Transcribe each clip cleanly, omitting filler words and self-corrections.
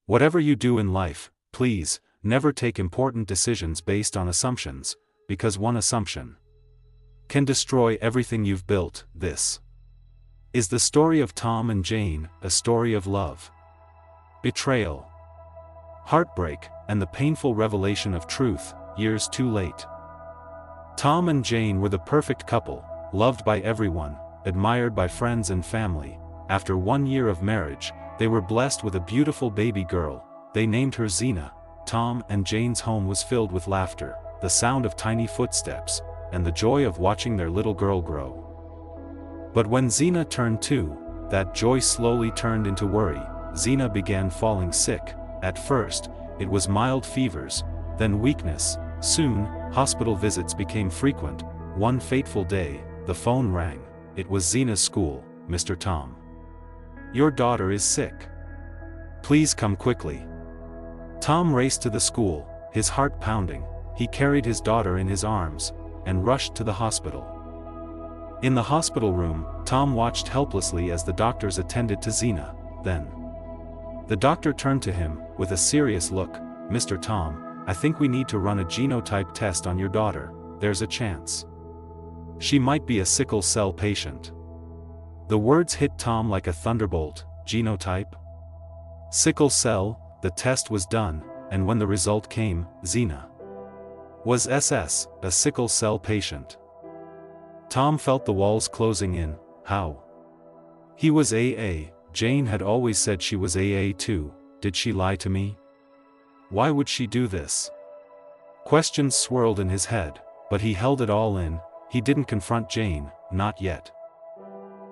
Whatever you do in life, please, never take important decisions based on assumptions, because one assumption can destroy everything you've built. This is the story of Tom and Jane, a story of love, betrayal, heartbreak, and the painful revelation of truth, years too late. Tom and Jane were the perfect couple, loved by everyone, admired by friends and family. After 1 year of marriage, they were blessed with a beautiful baby girl. They named her Xena. Tom and Jane's home was filled with laughter, the sound of tiny footsteps, and the joy of watching their little girl grow. But when Xena turned 2, that joy slowly turned into worry. Xena began falling sick. At first, it was mild fevers, then weakness. Soon, hospital visits became frequent. One fateful day, the phone rang. It was Xena's school. "Mr. Tom, your daughter is sick. Please come quickly." Tom raced to the school, his heart pounding. He carried his daughter in his arms, and rushed to the hospital. In the hospital room, Tom watched helplessly as the doctors attended to Xena. Then, the doctor turned to him, with a serious look. "Mr. Tom, I think we need to run a genotype test on your daughter. There's a chance she might be a sickle cell patient." The words hit Tom like a thunderbolt. Genotype? Sickle cell? The test was done, and when the result came, Xena was SS, a sickle cell patient. Tom felt the walls closing in. How? He was AA. Jane had always said she was AA too. Did she lie to me? Why would she do this? Questions swirled in his head, but he held it all in. He didn't confront Jane, not yet.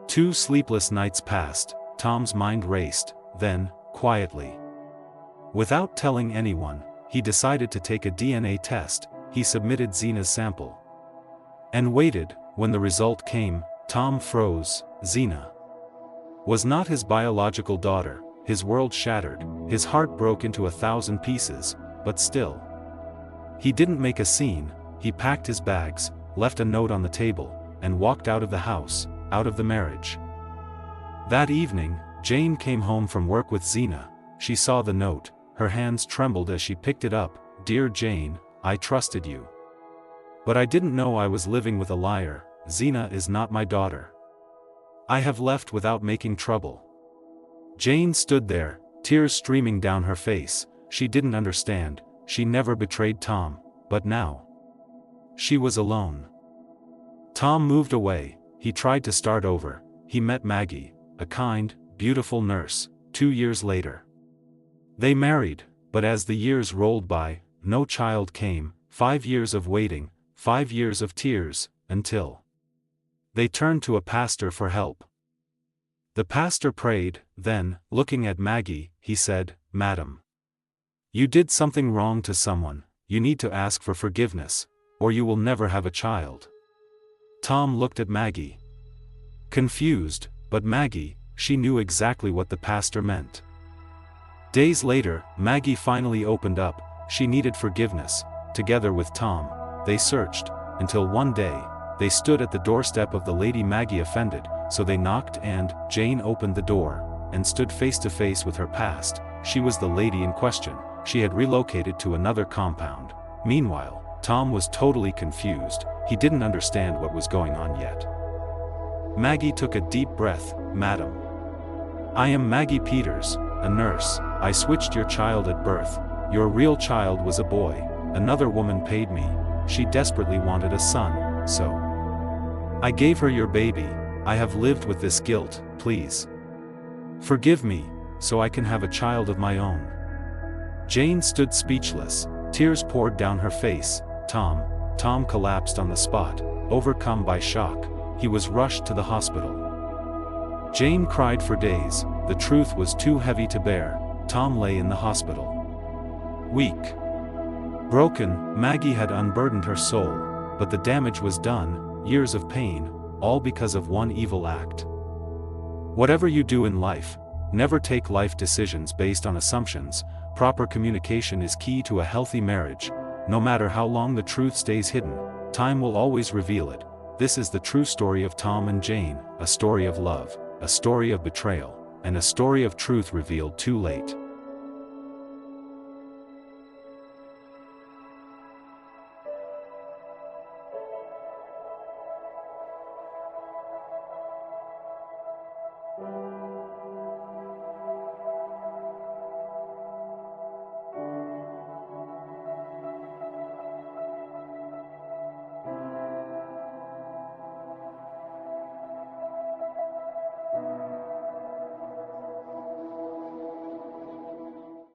2 sleepless nights passed. Tom's mind raced. Then, quietly, without telling anyone, he decided to take a DNA test. He submitted Xena's sample and waited. When the result came, Tom froze. Xena was not his biological daughter. His world shattered, his heart broke into 1,000 pieces, but still, he didn't make a scene. He packed his bags, left a note on the table, and walked out of the house, out of the marriage. That evening, Jane came home from work with Xena. She saw the note. Her hands trembled as she picked it up. "Dear Jane, I trusted you. But I didn't know I was living with a liar. Xena is not my daughter. I have left without making trouble." Jane stood there, tears streaming down her face. She didn't understand. She never betrayed Tom, but now she was alone. Tom moved away. He tried to start over. He met Maggie, a kind, beautiful nurse. 2 years later, they married, but as the years rolled by, no child came. 5 years of waiting, 5 years of tears, until they turned to a pastor for help. The pastor prayed. Then, looking at Maggie, he said, "Madam, you did something wrong to someone. You need to ask for forgiveness, or you will never have a child." Tom looked at Maggie, confused, but Maggie, she knew exactly what the pastor meant. Days later, Maggie finally opened up. She needed forgiveness. Together with Tom, they searched, until one day, they stood at the doorstep of the lady Maggie offended. So they knocked, and Jane opened the door, and stood face to face with her past. She was the lady in question. She had relocated to another compound. Meanwhile, Tom was totally confused. He didn't understand what was going on yet. Maggie took a deep breath. "Madam, I am Maggie Peters, a nurse. I switched your child at birth. Your real child was a boy. Another woman paid me. She desperately wanted a son, so I gave her your baby. I have lived with this guilt. Please forgive me, so I can have a child of my own." Jane stood speechless. Tears poured down her face. Tom collapsed on the spot, overcome by shock. He was rushed to the hospital. Jane cried for days. The truth was too heavy to bear. Tom lay in the hospital, weak, broken. Maggie had unburdened her soul, but the damage was done. Years of pain, all because of one evil act. Whatever you do in life, never take life decisions based on assumptions. Proper communication is key to a healthy marriage. No matter how long the truth stays hidden, time will always reveal it. This is the true story of Tom and Jane, a story of love, a story of betrayal, and a story of truth revealed too late.